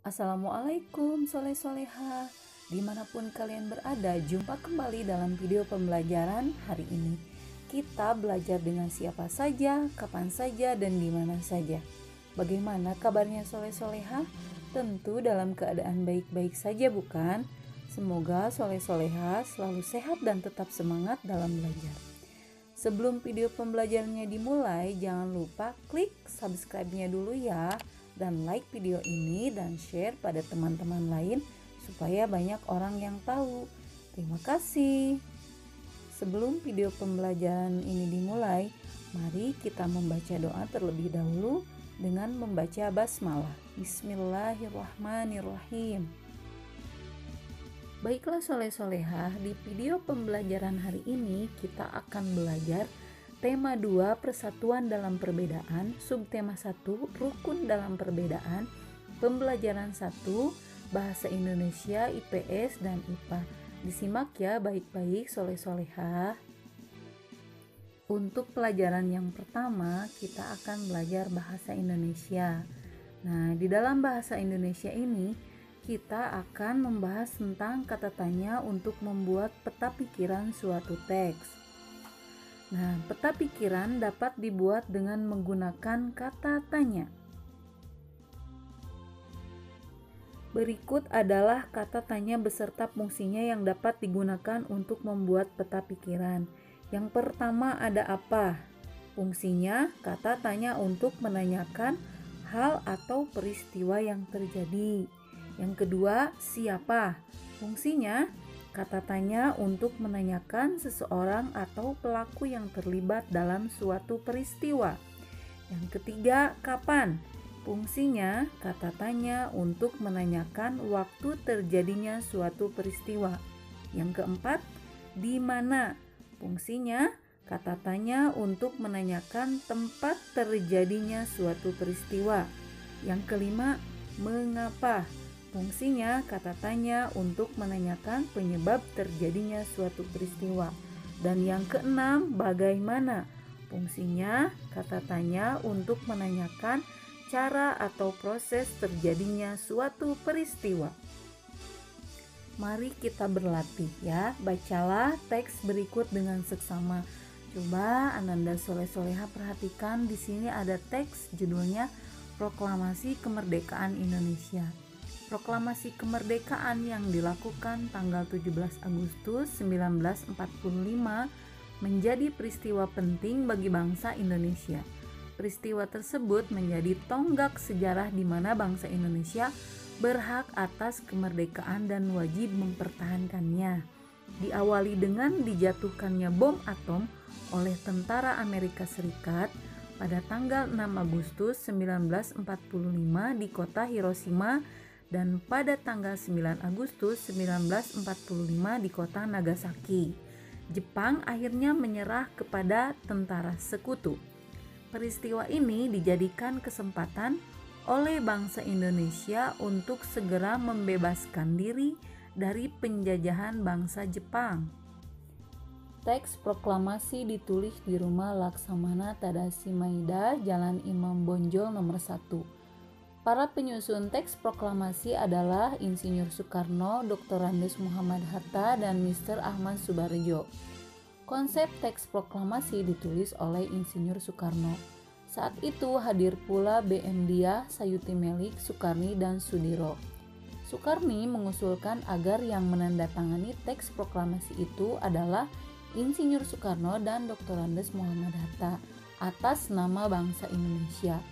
Assalamualaikum soleh-soleha. Dimanapun kalian berada, jumpa kembali dalam video pembelajaran hari ini. Kita belajar dengan siapa saja, kapan saja, dan di mana saja. Bagaimana kabarnya soleh-soleha? Tentu dalam keadaan baik-baik saja, bukan? Semoga soleh-soleha selalu sehat dan tetap semangat dalam belajar. Sebelum video pembelajarannya dimulai, jangan lupa klik subscribe-nya dulu ya, dan like video ini dan share pada teman-teman lain supaya banyak orang yang tahu. Terima kasih. Sebelum video pembelajaran ini dimulai, mari kita membaca doa terlebih dahulu dengan membaca basmalah. Bismillahirrahmanirrahim. Baiklah soleh-solehah, di video pembelajaran hari ini kita akan belajar tema 2 persatuan dalam perbedaan, subtema 1 rukun dalam perbedaan, pembelajaran 1 bahasa Indonesia, IPS, dan IPA. Disimak ya baik-baik soleh-solehah. Untuk pelajaran yang pertama kita akan belajar bahasa Indonesia. Nah, di dalam bahasa Indonesia ini kita akan membahas tentang kata tanya untuk membuat peta pikiran suatu teks. Nah, peta pikiran dapat dibuat dengan menggunakan kata tanya. Berikut adalah kata tanya beserta fungsinya yang dapat digunakan untuk membuat peta pikiran. Yang pertama ada apa? Fungsinya kata tanya untuk menanyakan hal atau peristiwa yang terjadi. Yang kedua, siapa? Fungsinya, kata tanya untuk menanyakan seseorang atau pelaku yang terlibat dalam suatu peristiwa. Yang ketiga, kapan? Fungsinya, kata tanya untuk menanyakan waktu terjadinya suatu peristiwa. Yang keempat, di mana? Fungsinya, kata tanya untuk menanyakan tempat terjadinya suatu peristiwa. Yang kelima, mengapa? Fungsinya kata tanya untuk menanyakan penyebab terjadinya suatu peristiwa. Dan yang keenam, bagaimana? Fungsinya kata tanya untuk menanyakan cara atau proses terjadinya suatu peristiwa. Mari kita berlatih ya. Bacalah teks berikut dengan seksama. Coba Ananda soleh-soleha perhatikan, di sini ada teks judulnya Proklamasi Kemerdekaan Indonesia. Proklamasi kemerdekaan yang dilakukan tanggal 17 Agustus 1945 menjadi peristiwa penting bagi bangsa Indonesia. Peristiwa tersebut menjadi tonggak sejarah di mana bangsa Indonesia berhak atas kemerdekaan dan wajib mempertahankannya. Diawali dengan dijatuhkannya bom atom oleh tentara Amerika Serikat pada tanggal 6 Agustus 1945 di kota Hiroshima dan pada tanggal 9 Agustus 1945 di kota Nagasaki. Jepang akhirnya menyerah kepada tentara sekutu. Peristiwa ini dijadikan kesempatan oleh bangsa Indonesia untuk segera membebaskan diri dari penjajahan bangsa Jepang. Teks proklamasi ditulis di rumah Laksamana Tadashi Maeda, Jalan Imam Bonjol nomor 1. Para penyusun teks proklamasi adalah Insinyur Soekarno, Dr. Andes Muhammad Hatta, dan Mr. Ahmad Subarjo. Konsep teks proklamasi ditulis oleh Insinyur Soekarno. Saat itu hadir pula B.M. Diah, Sayuti Melik, Sukarni, dan Sudiro. Sukarni mengusulkan agar yang menandatangani teks proklamasi itu adalah Insinyur Soekarno dan Dr. Andes Muhammad Hatta atas nama bangsa Indonesia.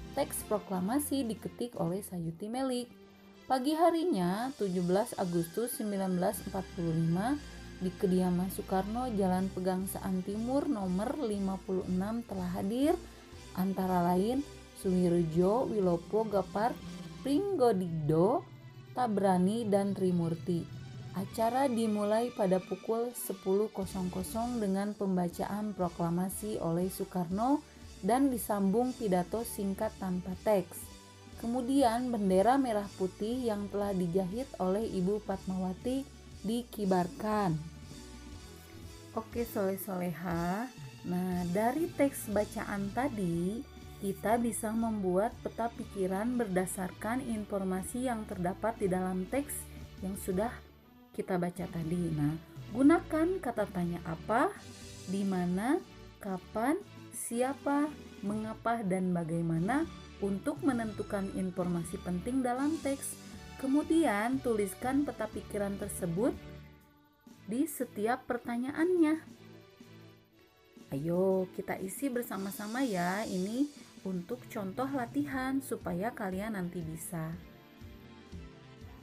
Teks proklamasi diketik oleh Sayuti Melik. Pagi harinya, 17 Agustus 1945, di kediaman Soekarno, Jalan Pegangsaan Timur nomor 56 telah hadir antara lain Suwirjo, Wilopo, Gapar, Pringgodigdo, Tabrani, dan Trimurti. Acara dimulai pada pukul 10.00 dengan pembacaan proklamasi oleh Soekarno dan disambung pidato singkat tanpa teks. Kemudian bendera merah putih yang telah dijahit oleh Ibu Fatmawati dikibarkan. Oke soleh-soleha, nah dari teks bacaan tadi Kita bisa membuat peta pikiran berdasarkan informasi yang terdapat di dalam teks yang sudah kita baca tadi. Nah, gunakan kata tanya apa, di mana, kapan, siapa, mengapa, dan bagaimana untuk menentukan informasi penting dalam teks. Kemudian, tuliskan peta pikiran tersebut di setiap pertanyaannya. Ayo kita isi bersama-sama ya. Ini untuk contoh latihan supaya kalian nanti bisa.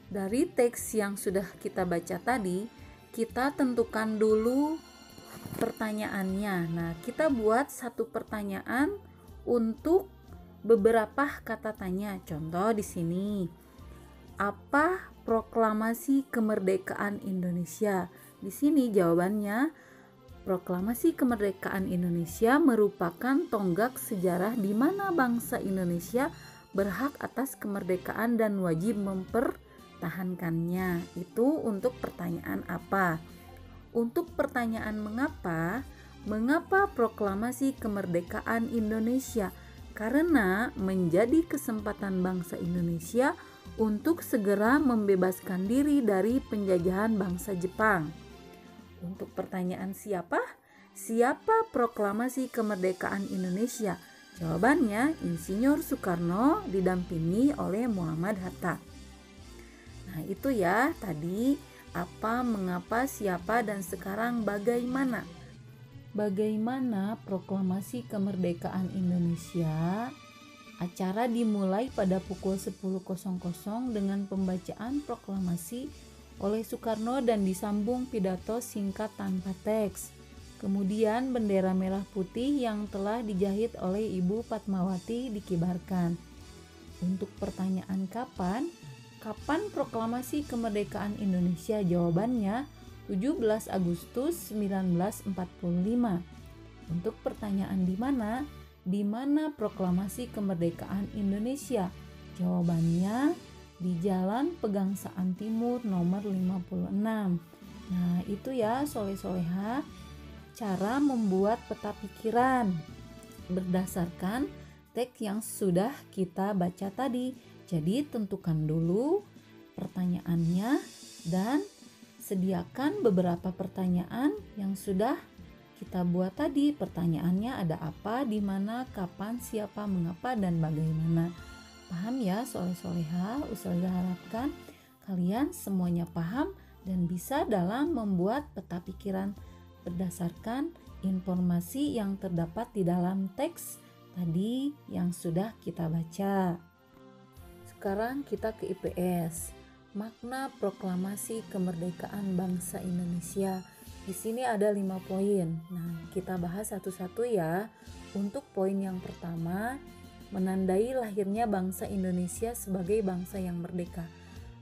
Dari teks yang sudah kita baca tadi, kita tentukan dulu pertanyaannya. Nah, kita buat satu pertanyaan untuk beberapa kata tanya. Contoh di sini. Apa proklamasi kemerdekaan Indonesia? Di sini jawabannya, proklamasi kemerdekaan Indonesia merupakan tonggak sejarah di mana bangsa Indonesia berhak atas kemerdekaan dan wajib mempertahankannya. Itu untuk pertanyaan apa. Untuk pertanyaan mengapa? Mengapa proklamasi kemerdekaan Indonesia? Karena menjadi kesempatan bangsa Indonesia untuk segera membebaskan diri dari penjajahan bangsa Jepang. Untuk pertanyaan siapa? Siapa proklamasi kemerdekaan Indonesia? Jawabannya Insinyur Soekarno didampingi oleh Muhammad Hatta. Nah, itu ya tadi apa, mengapa, siapa, dan sekarang bagaimana. Bagaimana proklamasi kemerdekaan Indonesia? Acara dimulai pada pukul 10.00 dengan pembacaan proklamasi oleh Soekarno dan disambung pidato singkat tanpa teks. Kemudian bendera merah putih yang telah dijahit oleh Ibu Fatmawati dikibarkan. Untuk pertanyaan kapan? Kapan proklamasi kemerdekaan Indonesia? Jawabannya 17 Agustus 1945. Untuk pertanyaan di mana? Di mana proklamasi kemerdekaan Indonesia? Jawabannya di Jalan Pegangsaan Timur nomor 56. Nah, itu ya soleh-soleha cara membuat peta pikiran berdasarkan teks yang sudah kita baca tadi. Jadi tentukan dulu pertanyaannya dan sediakan beberapa pertanyaan yang sudah kita buat tadi. Pertanyaannya ada apa, di mana, kapan, siapa, mengapa, dan bagaimana. Paham ya soleh-soleha? Ustazah harapkan kalian semuanya paham dan bisa dalam membuat peta pikiran berdasarkan informasi yang terdapat di dalam teks tadi yang sudah kita baca. Sekarang kita ke IPS. Makna proklamasi kemerdekaan bangsa Indonesia. Di sini ada 5 poin. Nah, kita bahas satu-satu ya. Untuk poin yang pertama, menandai lahirnya bangsa Indonesia sebagai bangsa yang merdeka.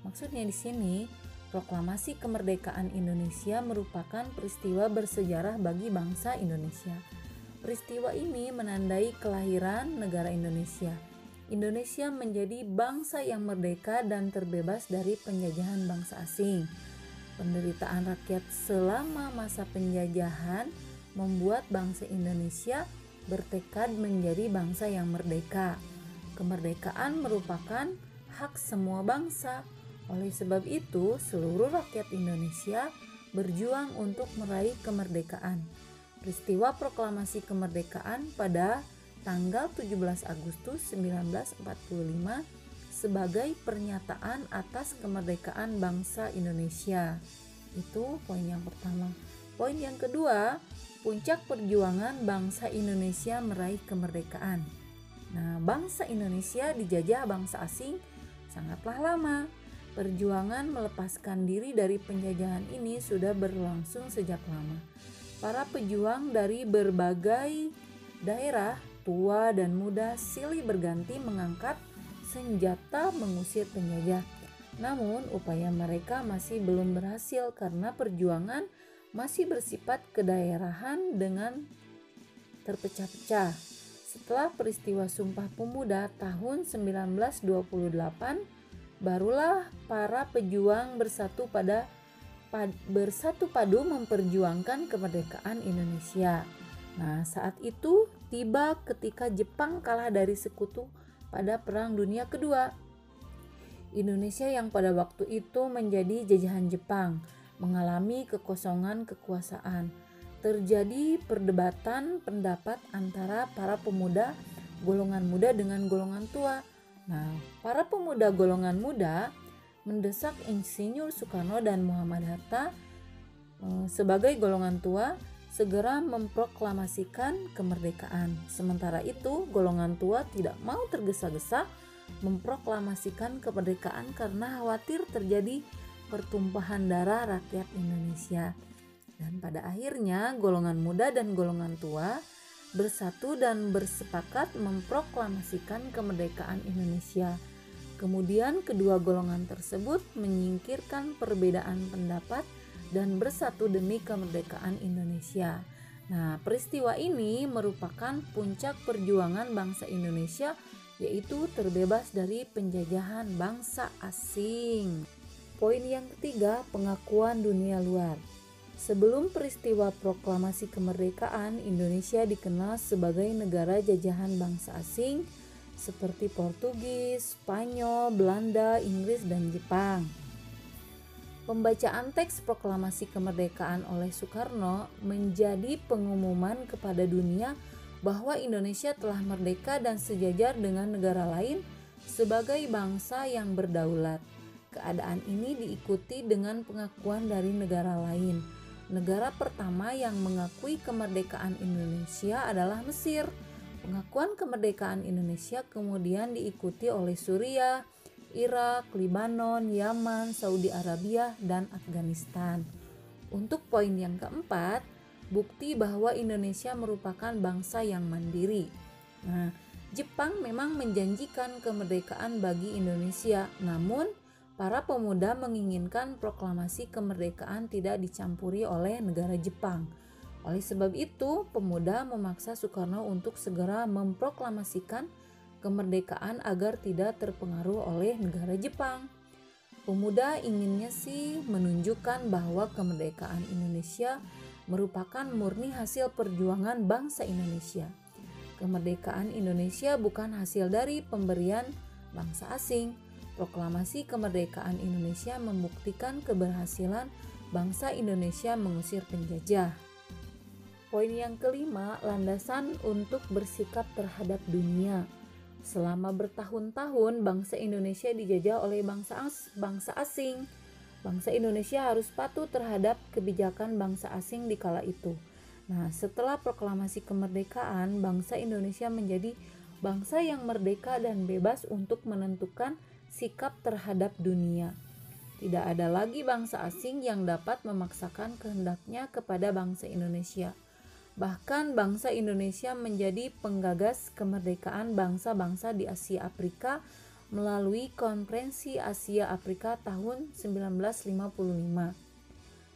Maksudnya di sini, proklamasi kemerdekaan Indonesia merupakan peristiwa bersejarah bagi bangsa Indonesia. Peristiwa ini menandai kelahiran negara Indonesia. Indonesia menjadi bangsa yang merdeka dan terbebas dari penjajahan bangsa asing. Penderitaan rakyat selama masa penjajahan membuat bangsa Indonesia bertekad menjadi bangsa yang merdeka. Kemerdekaan merupakan hak semua bangsa. Oleh sebab itu, seluruh rakyat Indonesia berjuang untuk meraih kemerdekaan. Peristiwa proklamasi kemerdekaan pada tanggal 17 Agustus 1945 sebagai pernyataan atas kemerdekaan bangsa Indonesia. Itu poin yang pertama. Poin yang kedua, puncak perjuangan bangsa Indonesia meraih kemerdekaan. Nah, bangsa Indonesia dijajah bangsa asing sangatlah lama. Perjuangan melepaskan diri dari penjajahan ini sudah berlangsung sejak lama. Para pejuang dari berbagai daerah, tua dan muda, silih berganti mengangkat senjata mengusir penjajah. Namun, upaya mereka masih belum berhasil karena perjuangan masih bersifat kedaerahan dengan terpecah-pecah. Setelah peristiwa Sumpah Pemuda tahun 1928, barulah para pejuang bersatu padu memperjuangkan kemerdekaan Indonesia. Nah, saat itu tiba ketika Jepang kalah dari sekutu pada Perang Dunia Kedua. Indonesia yang pada waktu itu menjadi jajahan Jepang mengalami kekosongan kekuasaan. Terjadi perdebatan pendapat antara para pemuda golongan muda dengan golongan tua. Nah, para pemuda golongan muda mendesak Insinyur Soekarno dan Muhammad Hatta sebagai golongan tua segera memproklamasikan kemerdekaan. Sementara itu, golongan tua tidak mau tergesa-gesa memproklamasikan kemerdekaan karena khawatir terjadi pertumpahan darah rakyat Indonesia. Dan pada akhirnya golongan muda dan golongan tua bersatu dan bersepakat memproklamasikan kemerdekaan Indonesia. Kemudian kedua golongan tersebut menyingkirkan perbedaan pendapat dan bersatu demi kemerdekaan Indonesia. Nah, peristiwa ini merupakan puncak perjuangan bangsa Indonesia, yaitu terbebas dari penjajahan bangsa asing. Poin yang ketiga, pengakuan dunia luar. Sebelum peristiwa proklamasi kemerdekaan, Indonesia dikenal sebagai negara jajahan bangsa asing seperti Portugis, Spanyol, Belanda, Inggris, dan Jepang. Pembacaan teks proklamasi kemerdekaan oleh Soekarno menjadi pengumuman kepada dunia bahwa Indonesia telah merdeka dan sejajar dengan negara lain sebagai bangsa yang berdaulat. Keadaan ini diikuti dengan pengakuan dari negara lain. Negara pertama yang mengakui kemerdekaan Indonesia adalah Mesir. Pengakuan kemerdekaan Indonesia kemudian diikuti oleh Suriah, Irak, Lebanon, Yaman, Saudi Arabia, dan Afghanistan. Untuk poin yang keempat, bukti bahwa Indonesia merupakan bangsa yang mandiri. Nah, Jepang memang menjanjikan kemerdekaan bagi Indonesia, namun para pemuda menginginkan proklamasi kemerdekaan tidak dicampuri oleh negara Jepang. Oleh sebab itu, pemuda memaksa Soekarno untuk segera memproklamasikan kemerdekaan agar tidak terpengaruh oleh negara Jepang. Pemuda inginnya sih menunjukkan bahwa kemerdekaan Indonesia merupakan murni hasil perjuangan bangsa Indonesia. Kemerdekaan Indonesia bukan hasil dari pemberian bangsa asing. Proklamasi kemerdekaan Indonesia membuktikan keberhasilan bangsa Indonesia mengusir penjajah. Poin yang kelima, landasan untuk bersikap terhadap dunia. Selama bertahun-tahun bangsa Indonesia dijajah oleh bangsa asing. Bangsa Indonesia harus patuh terhadap kebijakan bangsa asing di kala itu. Nah, setelah proklamasi kemerdekaan, bangsa Indonesia menjadi bangsa yang merdeka dan bebas untuk menentukan sikap terhadap dunia. Tidak ada lagi bangsa asing yang dapat memaksakan kehendaknya kepada bangsa Indonesia. Bahkan bangsa Indonesia menjadi penggagas kemerdekaan bangsa-bangsa di Asia Afrika melalui Konferensi Asia Afrika tahun 1955.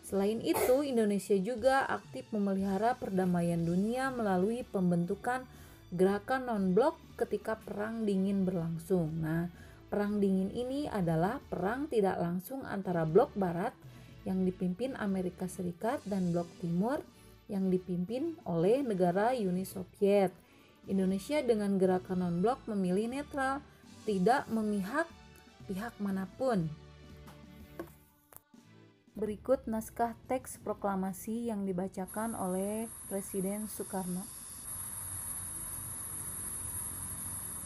Selain itu, Indonesia juga aktif memelihara perdamaian dunia melalui pembentukan gerakan non-blok ketika Perang Dingin berlangsung. Nah, Perang Dingin ini adalah perang tidak langsung antara blok Barat yang dipimpin Amerika Serikat dan blok Timur yang dipimpin oleh negara Uni Soviet. Indonesia dengan gerakan non-blok memilih netral, tidak memihak pihak manapun. Berikut naskah teks proklamasi yang dibacakan oleh Presiden Soekarno.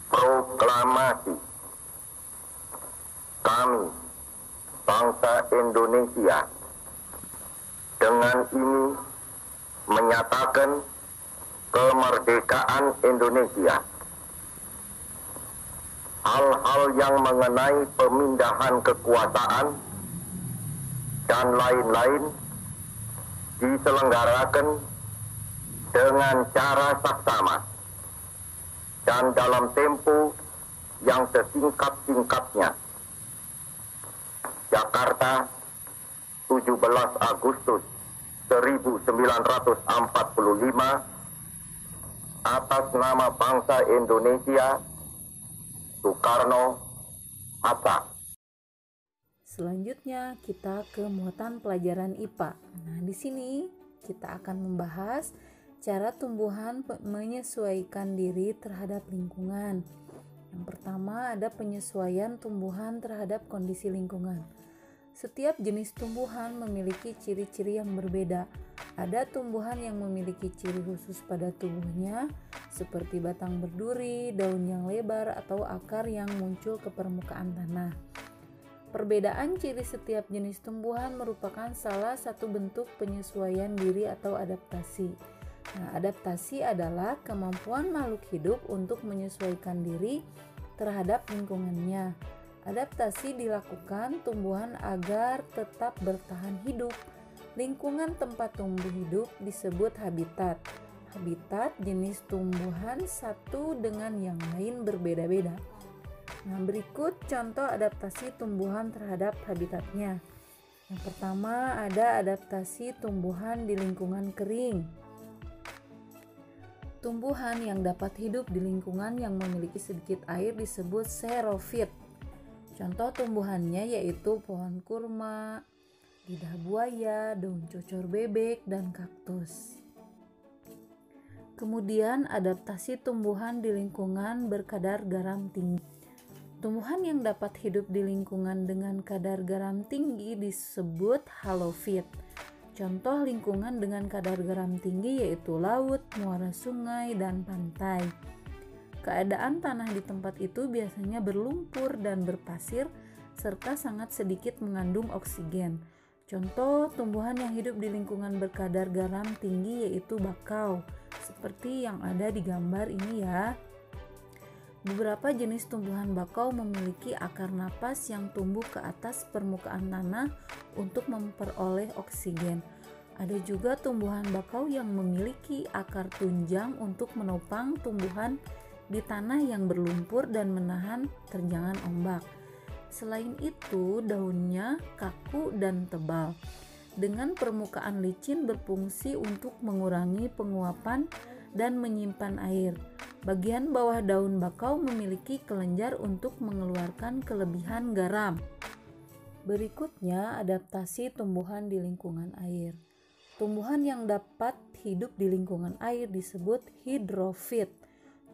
Proklamasi. Kami, bangsa Indonesia, dengan ini menyatakan kemerdekaan Indonesia. Hal-hal yang mengenai pemindahan kekuasaan dan lain-lain diselenggarakan dengan cara saksama dan dalam tempo yang sesingkat-singkatnya. Jakarta, 17 Agustus 1945, atas nama bangsa Indonesia, Soekarno, Hatta. Selanjutnya kita ke muatan pelajaran IPA. Nah, di sini kita akan membahas Cara tumbuhan menyesuaikan diri terhadap lingkungan. Yang pertama ada penyesuaian tumbuhan terhadap kondisi lingkungan. Setiap jenis tumbuhan memiliki ciri-ciri yang berbeda. Ada tumbuhan yang memiliki ciri khusus pada tubuhnya, seperti batang berduri, daun yang lebar, atau akar yang muncul ke permukaan tanah. Perbedaan ciri setiap jenis tumbuhan merupakan salah satu bentuk penyesuaian diri atau adaptasi. Nah, adaptasi adalah kemampuan makhluk hidup untuk menyesuaikan diri terhadap lingkungannya. Adaptasi dilakukan tumbuhan agar tetap bertahan hidup. Lingkungan tempat tumbuh hidup disebut habitat. Habitat jenis tumbuhan satu dengan yang lain berbeda-beda. Nah, berikut contoh adaptasi tumbuhan terhadap habitatnya. Yang pertama ada adaptasi tumbuhan di lingkungan kering. Tumbuhan yang dapat hidup di lingkungan yang memiliki sedikit air disebut xerofit. Contoh tumbuhannya yaitu pohon kurma, lidah buaya, daun cocor bebek, dan kaktus. Kemudian adaptasi tumbuhan di lingkungan berkadar garam tinggi. Tumbuhan yang dapat hidup di lingkungan dengan kadar garam tinggi disebut halofit. Contoh lingkungan dengan kadar garam tinggi yaitu laut, muara sungai, dan pantai. Keadaan tanah di tempat itu biasanya berlumpur dan berpasir serta sangat sedikit mengandung oksigen. Contoh tumbuhan yang hidup di lingkungan berkadar garam tinggi yaitu bakau, seperti yang ada di gambar ini ya. Beberapa jenis tumbuhan bakau memiliki akar napas yang tumbuh ke atas permukaan tanah untuk memperoleh oksigen. Ada juga tumbuhan bakau yang memiliki akar tunjang untuk menopang tumbuhan di tanah yang berlumpur dan menahan terjangan ombak. Selain itu, daunnya kaku dan tebal. Dengan permukaan licin berfungsi untuk mengurangi penguapan dan menyimpan air. Bagian bawah daun bakau memiliki kelenjar untuk mengeluarkan kelebihan garam. Berikutnya, adaptasi tumbuhan di lingkungan air. Tumbuhan yang dapat hidup di lingkungan air disebut hidrofit.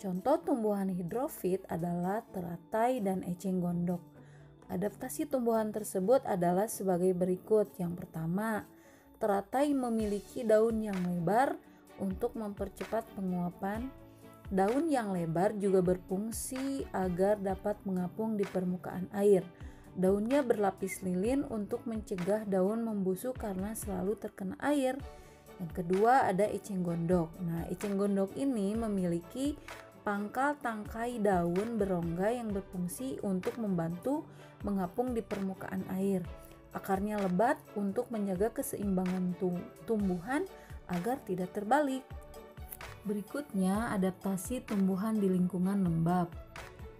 Contoh tumbuhan hidrofit adalah teratai dan eceng gondok. Adaptasi tumbuhan tersebut adalah sebagai berikut. Yang pertama, teratai memiliki daun yang lebar untuk mempercepat penguapan. Daun yang lebar juga berfungsi agar dapat mengapung di permukaan air. Daunnya berlapis lilin untuk mencegah daun membusuk karena selalu terkena air. Yang kedua ada eceng gondok. Nah, eceng gondok ini memiliki pangkal tangkai daun berongga yang berfungsi untuk membantu mengapung di permukaan air. Akarnya lebat untuk menjaga keseimbangan tumbuhan agar tidak terbalik. Berikutnya, adaptasi tumbuhan di lingkungan lembab.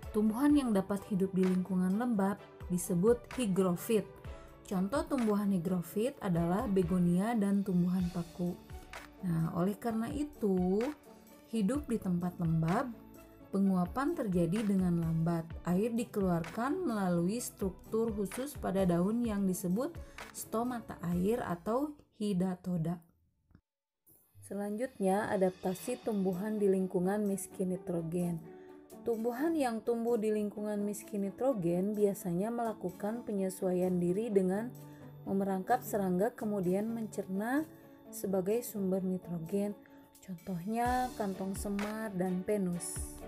Tumbuhan yang dapat hidup di lingkungan lembab disebut higrofit. Contoh tumbuhan higrofit adalah begonia dan tumbuhan paku. Nah, oleh karena itu, hidup di tempat lembab, penguapan terjadi dengan lambat. Air dikeluarkan melalui struktur khusus pada daun yang disebut stomata air atau hidatoda. Selanjutnya, adaptasi tumbuhan di lingkungan miskin nitrogen. Tumbuhan yang tumbuh di lingkungan miskin nitrogen biasanya melakukan penyesuaian diri dengan memerangkap serangga kemudian mencerna sebagai sumber nitrogen. Contohnya kantong semar dan penus.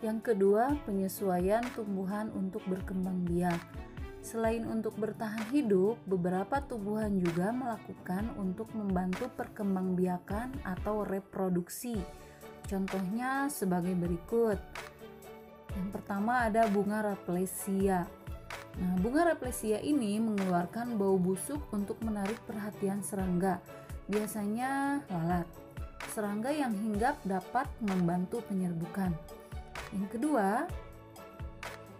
Yang kedua, penyesuaian tumbuhan untuk berkembang biak. Selain untuk bertahan hidup, beberapa tumbuhan juga melakukan untuk membantu perkembangbiakan atau reproduksi. Contohnya sebagai berikut. Yang pertama ada bunga Raplesia. Nah, bunga Raplesia ini mengeluarkan bau busuk untuk menarik perhatian serangga, biasanya lalat. Serangga yang hinggap dapat membantu penyerbukan. Yang kedua,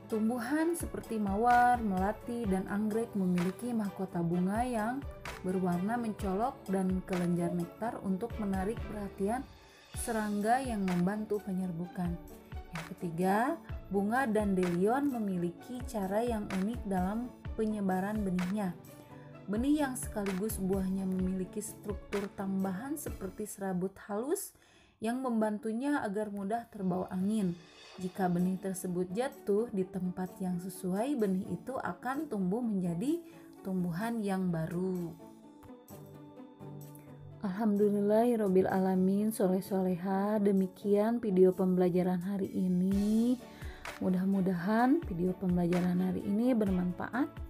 tumbuhan seperti mawar, melati, dan anggrek memiliki mahkota bunga yang berwarna mencolok dan kelenjar nektar untuk menarik perhatian serangga yang membantu penyerbukan. Yang ketiga, bunga dandelion memiliki cara yang unik dalam penyebaran benihnya. Benih yang sekaligus buahnya memiliki struktur tambahan seperti serabut halus yang membantunya agar mudah terbawa angin. Jika benih tersebut jatuh di tempat yang sesuai, benih itu akan tumbuh menjadi tumbuhan yang baru. Alhamdulillahirabbil alamin, soleh-soleha. Demikian video pembelajaran hari ini. Mudah-mudahan video pembelajaran hari ini bermanfaat.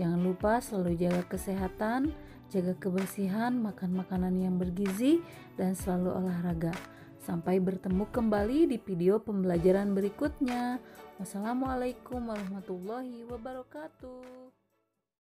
Jangan lupa selalu jaga kesehatan, jaga kebersihan, makan makanan yang bergizi, dan selalu olahraga. Sampai bertemu kembali di video pembelajaran berikutnya. Wassalamualaikum warahmatullahi wabarakatuh.